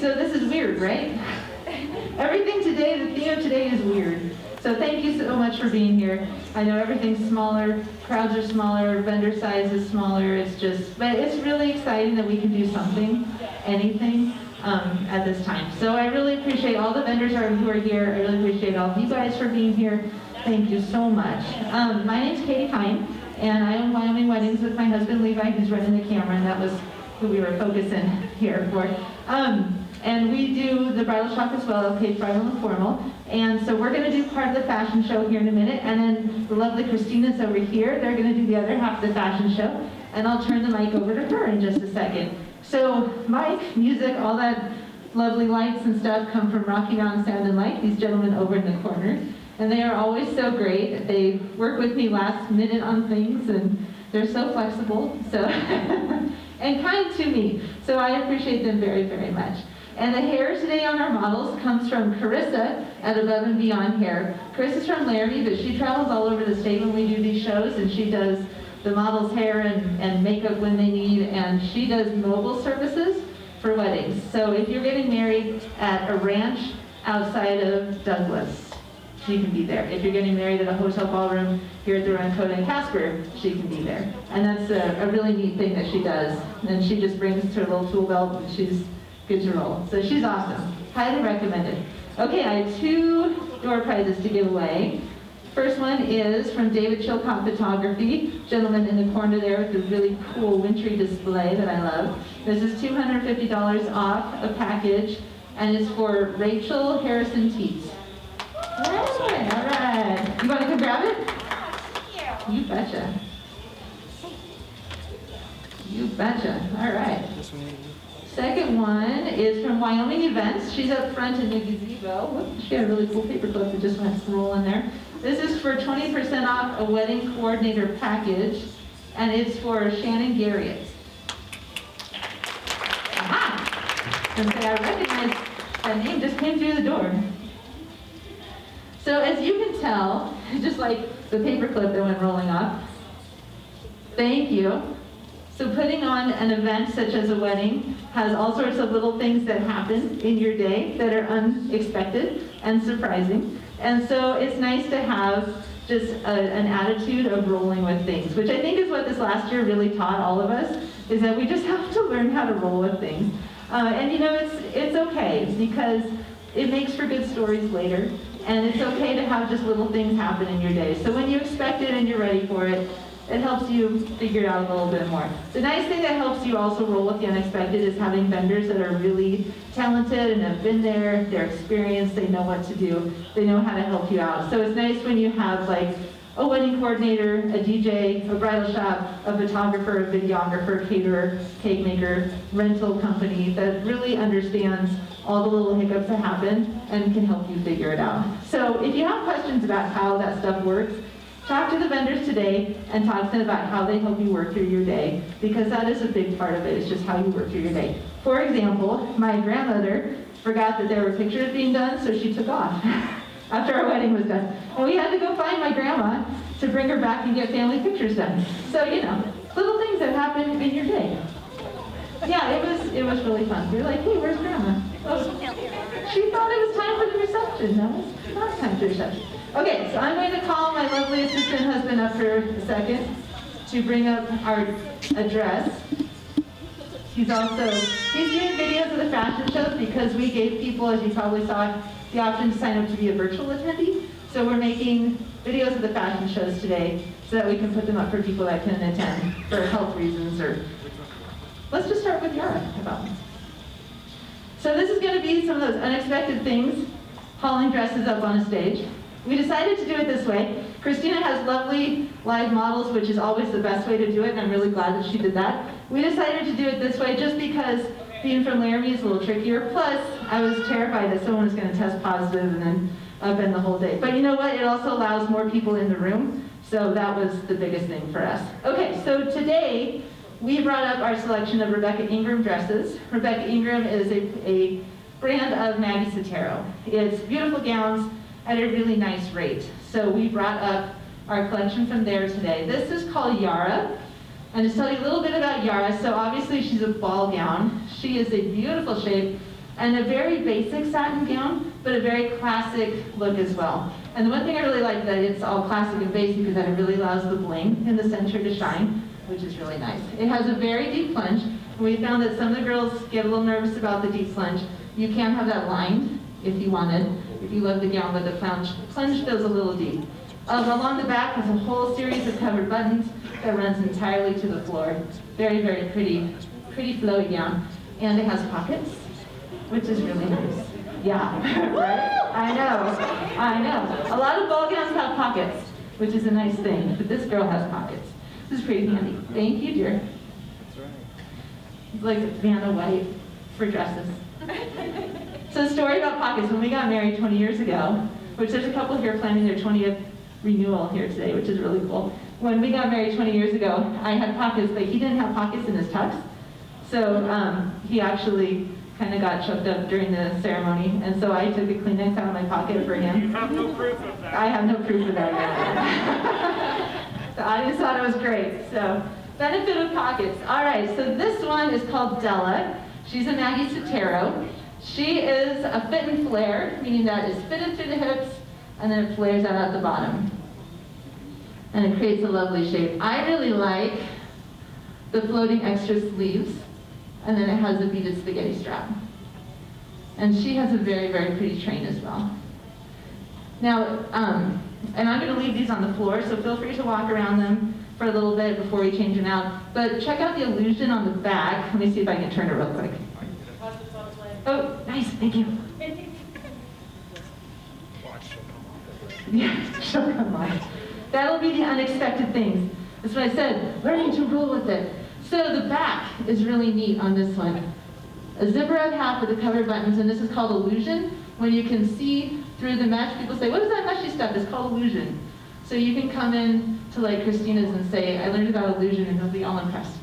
so this is weird, right? Everything today, the theme of today is weird. So thank you so much for being here. I know everything's smaller, crowds are smaller, vendor size is smaller, but it's really exciting that we can do something, anything, at this time. So I really appreciate all the vendors who are here. I really appreciate all of you guys for being here. Thank you so much. My name's Katie Hine, and I own Wyoming Weddings with my husband Levi, who's running the camera, and that was who we were focusing here for. And we do the bridal shop as well, okay, bridal and formal. And so we're going to do part of the fashion show here in a minute, and then the lovely Christina's over here. They're going to do the other half of the fashion show, and I'll turn the mic over to her in just a second. So mic, music, all that lovely lights and stuff come from Rocky Mountain Sound and Light, these gentlemen over in the corner. And they are always so great. They work with me last minute on things, and they're so flexible, so and kind to me. So I appreciate them very, very much. And the hair today on our models comes from Carissa at Above and Beyond Hair. Carissa's from Laramie, but she travels all over the state when we do these shows, and she does the models' hair and makeup when they need, and she does mobile services for weddings. So if you're getting married at a ranch outside of Douglas, she can be there. If you're getting married at a hotel ballroom here at the Rancoda in Casper, she can be there. And that's a really neat thing that she does. And she just brings her little tool belt, and she's good to roll. So she's awesome. Highly recommended. Okay, I have 2 door prizes to give away. First one is from David Chilcott Photography, gentleman in the corner there with the really cool wintry display that I love. This is $250 off a package, and it's for Rachel Harrison Teets. All right. You want to come grab it? Thank you. You betcha. You betcha. All right. Second one is from Wyoming Events. She's up front in the gazebo. Whoops, she had a really cool paperclip that just went rolling there. This is for 20% off a wedding coordinator package, and it's for Shannon Garriott. Aha! And say I recognize that name just came through the door. So as you can tell, just like the paperclip that went rolling off, thank you. So putting on an event such as a wedding has all sorts of little things that happen in your day that are unexpected and surprising. And so it's nice to have just an attitude of rolling with things, which I think is what this last year really taught all of us, is that we just have to learn how to roll with things. And you know, it's okay, because it makes for good stories later. And it's okay to have just little things happen in your day. So when you expect it and you're ready for it, it helps you figure it out a little bit more. The nice thing that helps you also roll with the unexpected is having vendors that are really talented and have been there, they're experienced, they know what to do, they know how to help you out. So it's nice when you have like a wedding coordinator, a DJ, a bridal shop, a photographer, a videographer, caterer, cake maker, rental company that really understands all the little hiccups that happen and can help you figure it out. So if you have questions about how that stuff works, talk to the vendors today and talk to them about how they help you work through your day, because that is a big part of it. It's just how you work through your day. For example, my grandmother forgot that there were pictures being done, so she took off after our wedding was done. And we had to go find my grandma to bring her back and get family pictures done. So, you know, little things that happen in your day. Yeah, it was really fun. We were like, hey, where's grandma? Oh, she thought it was time for the reception. No, it's not time for the reception. Okay, so I'm going to call my lovely assistant husband up for a second to bring up our address. He's doing videos of the fashion shows because we gave people, as you probably saw, the option to sign up to be a virtual attendee. So we're making videos of the fashion shows today so that we can put them up for people that can attend for health reasons. Or let's just start with Yara. So this is going to be some of those unexpected things, hauling dresses up on a stage. We decided to do it this way. Christina has lovely live models, which is always the best way to do it, and I'm really glad that she did that. We decided to do it this way just because being from Laramie is a little trickier. Plus, I was terrified that someone was going to test positive and then upend the whole day. But you know what? It also allows more people in the room, so that was the biggest thing for us. Okay, so today we brought up our selection of Rebecca Ingram dresses. Rebecca Ingram is a brand of Maggie Sottero. It's beautiful gowns at a really nice rate. So we brought up our collection from there today. This is called Yara. And to tell you a little bit about Yara, so obviously she's a ball gown. She is a beautiful shape, And a very basic satin gown, but a very classic look as well. And the one thing I really like that it's all classic and basic is that it really allows the bling in the center to shine, which is really nice. It has a very deep plunge. We found that some of the girls get a little nervous about the deep plunge. You can have that lined if you wanted, if you love the gown, but the plunge goes a little deep. Along the back has a whole series of covered buttons that runs entirely to the floor. Very, very pretty flowy gown. And it has pockets, which is really nice. Yeah, right? I know. A lot of ball gowns have pockets, which is a nice thing, but this girl has pockets. This is pretty handy. Thank you, dear. That's right. It's like Vanna White for dresses. So, story about pockets. When we got married 20 years ago, which there's a couple here planning their 20th renewal here today, which is really cool. When we got married 20 years ago, I had pockets, but he didn't have pockets in his tux. So he actually kind of got choked up during the ceremony, and so I took a Kleenex out of my pocket for him. You have no proof of that. I have no proof of that yet. So I just thought it was great. So, benefit of pockets. All right, so this one is called Della. She's a Maggie Sottero. She is a fit and flare, meaning that it's fitted through the hips, and then it flares out at the bottom. And it creates a lovely shape. I really like the floating extra sleeves, and then it has a beaded spaghetti strap. And she has a very, very pretty train as well. Now, and I'm going to leave these on the floor, so feel free to walk around them for a little bit before we change them out. But check out the illusion on the back. Let me see if I can turn it real quick. Oh, nice, thank you. Yeah, she'll come on. That'll be the unexpected things. That's what I said, learning to roll with it. So the back is really neat on this one. A zipper up half with the covered buttons, and this is called illusion. When you can see through the mesh, people say, what is that meshy stuff? It's called illusion. So you can come in to like Christina's and say, I learned about illusion, and they'll be all impressed.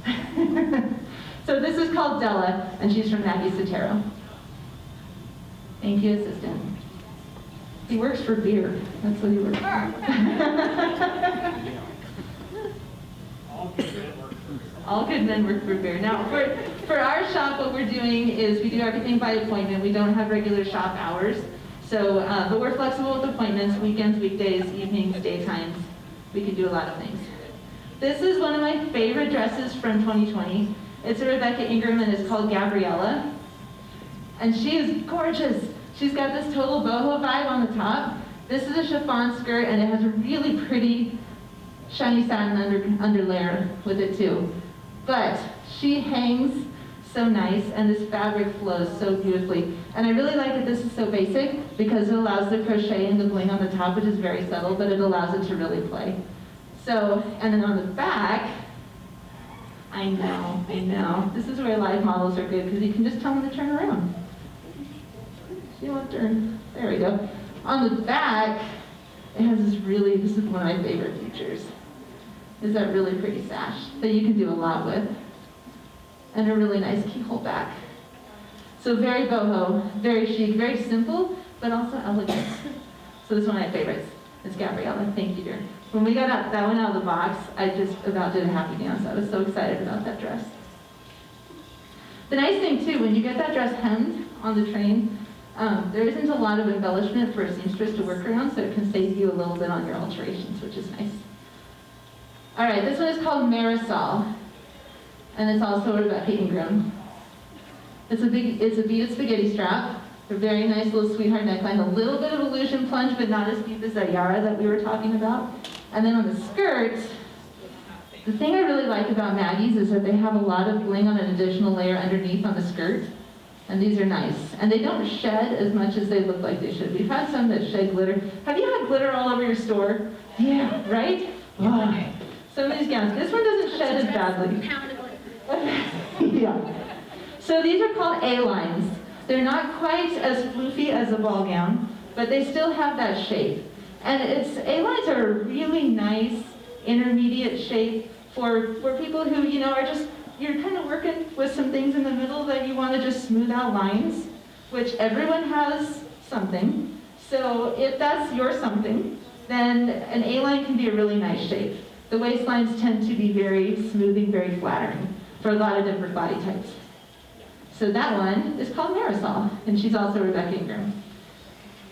So this is called Della, and she's from Maggie Sottero. Thank you, assistant. He works for beer. That's what he works for. All good men work for beer. Now, for our shop, what we're doing is we do everything by appointment. We don't have regular shop hours. So, but we're flexible with appointments, weekends, weekdays, evenings, daytimes. We can do a lot of things. This is one of my favorite dresses from 2020. It's a Rebecca Ingram, and it's called Gabriella. And she is gorgeous. She's got this total boho vibe on the top. This is a chiffon skirt, and it has a really pretty shiny satin underlayer with it too. But she hangs so nice, and this fabric flows so beautifully. And I really like that this is so basic because it allows the crochet and the bling on the top, which is very subtle, but it allows it to really play. So, and then on the back, I know. This is where live models are good because you can just tell them to turn around. She won't turn. There we go. On the back, it has this is one of my favorite features, is that really pretty sash that you can do a lot with. And a really nice keyhole back. So very boho, very chic, very simple, but also elegant. So this is one of my favorites. It's Gabriella. Thank you, dear. When we got that one out of the box, I just about did a happy dance. I was so excited about that dress. The nice thing too, when you get that dress hemmed on the train, there isn't a lot of embellishment for a seamstress to work around, so it can save you a little bit on your alterations, which is nice. All right, this one is called Marisol, and it's also a Rebecca Ingram. It's a beaded spaghetti strap, a very nice little sweetheart neckline, a little bit of illusion plunge, but not as deep as that Yara that we were talking about. And then on the skirt, the thing I really like about Maggie's is that they have a lot of bling on an additional layer underneath on the skirt. And these are nice. And they don't shed as much as they look like they should. We've had some that shed glitter. Have you had glitter all over your store? Yeah, right? Oh. Some of these gowns. This one doesn't shed as badly. Yeah. So these are called A-lines. They're not quite as floofy as a ball gown, but they still have that shape. And A-lines are a really nice intermediate shape for people who, are just, you're kind of working with some things in the middle that you want to just smooth out lines, which everyone has something. So if that's your something, then an A-line can be a really nice shape. The waistlines tend to be very smoothing, very flattering for a lot of different body types. So that one is called Marisol. and she's also Rebecca Ingram.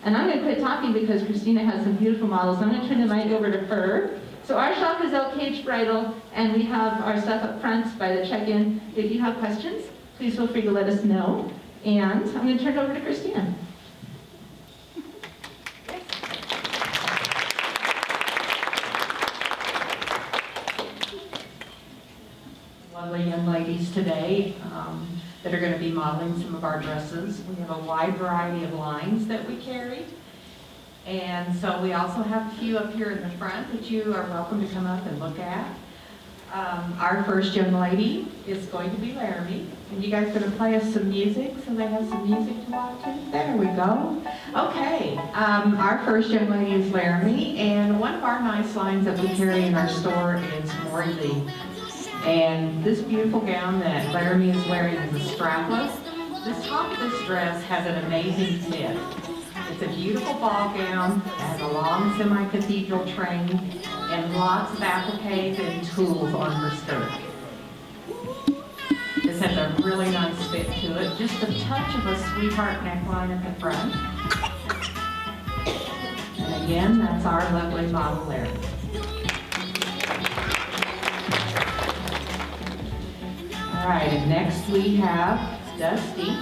And I'm going to quit talking because Christina has some beautiful models. I'm going to turn the mic over to her. So our shop is LKH Bridal, and we have our stuff up front by the check-in. If you have questions, please feel free to let us know. And I'm going to turn it over to Christina. Lovely young ladies today that are going to be modeling some of our dresses. We have a wide variety of lines that we carry. And so we also have a few up here in the front that you are welcome to come up and look at. Our first young lady is going to be Laramie. And you guys going to play us some music so they have some music to watch to? There we go. Okay, our first young lady is Laramie, and one of our nice lines that we carry in our store is MoriLee. And this beautiful gown that Laramie is wearing is a strapless. The top of this dress has an amazing fit. It's a beautiful ball gown, it has a long semi-cathedral train, and lots of appliques and tools on her skirt. This has a really nice fit to it, just a touch of a sweetheart neckline at the front. And again, that's our lovely model there. All right, and next we have Dusty.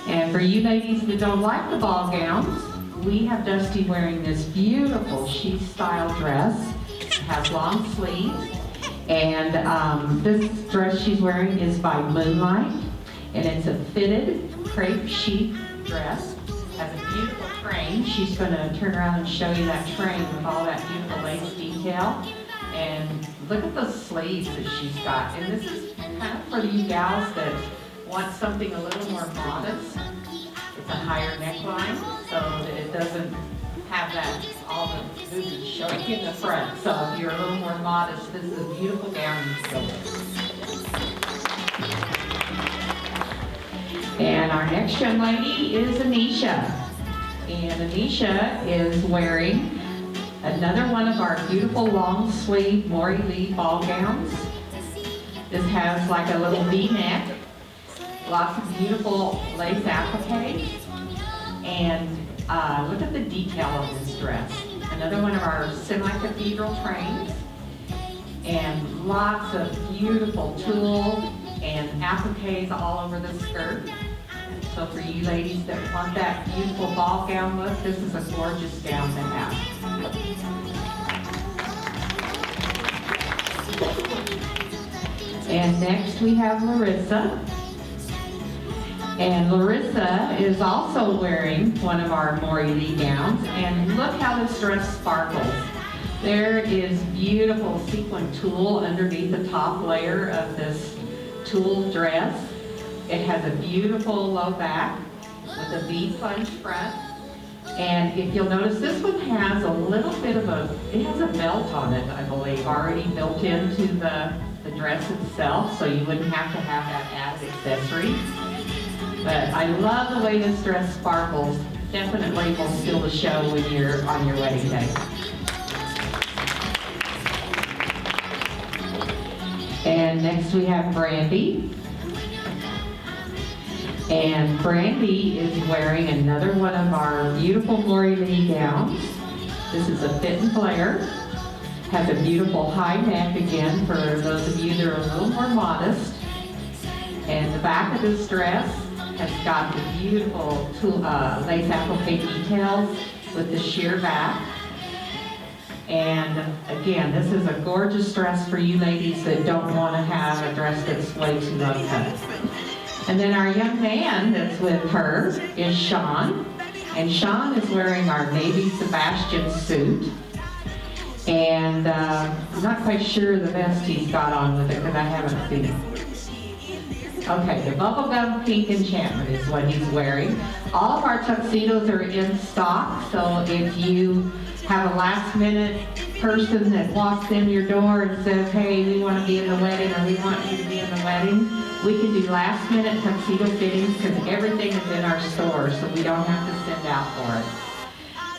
And for you ladies that don't like the ball gowns, we have Dusty wearing this beautiful chic style dress. It has long sleeves. And this dress she's wearing is by Moonlight. And it's a fitted crepe chic dress. It has a beautiful train. She's going to turn around and show you that train with all that beautiful lace detail. And look at the sleeves that she's got. And this is kind of for you gals that want something a little more modest. It's a higher neckline so that it doesn't have that all the boobies showing in the front. So if you're a little more modest, this is a beautiful gown you can go with. And our next young lady is Anisha. And Anisha is wearing another one of our beautiful long sleeve MoriLee ball gowns. This has like a little V-neck, lots of beautiful lace appliques, and look at the detail of this dress. Another one of our semi-cathedral trains, and lots of beautiful tulle and appliques all over the skirt. So for you ladies that want that beautiful ball gown look, this is a gorgeous gown to have. And next we have Larissa. And Larissa is also wearing one of our MoriLee gowns. And look how this dress sparkles. There is beautiful sequin tulle underneath the top layer of this tulle dress. It has a beautiful low back with a V plunge front. And if you'll notice, this one has a little bit of it has a belt on it, I believe, already built into the dress itself, so you wouldn't have to have that added accessory. But I love the way this dress sparkles. Definitely will steal the show when you're on your wedding day. And next we have Brandy. And Brandy is wearing another one of our beautiful MoriLee gowns. This is a fit and flare. Has a beautiful high neck again for those of you that are a little more modest. And the back of this dress has got the beautiful lace applique details with the sheer back. And again, this is a gorgeous dress for you ladies that don't want to have a dress that's way too low cut. And then our young man that's with her is Sean. And Sean is wearing our navy Sebastian suit. And I'm not quite sure the vest he's got on with it because I haven't seen it. Okay, the bubblegum pink enchantment is what he's wearing. All of our tuxedos are in stock, so if you have a last minute person that walks in your door and says, hey, we want to be in the wedding, or we want you to be in the wedding, we can do last minute tuxedo fittings because everything is in our store, so we don't have to send out for it.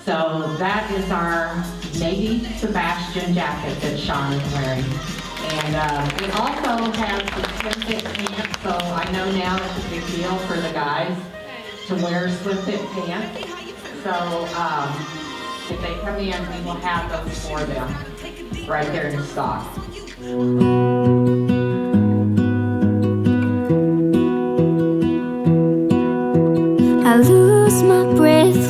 So that is our navy Sebastian jacket that Sean is wearing. And it also has the 10-fit pants, so I I know now it's a big deal for the guys to wear slim fit pants. So if they come in, we will have those for them right there in stock. I lose my breath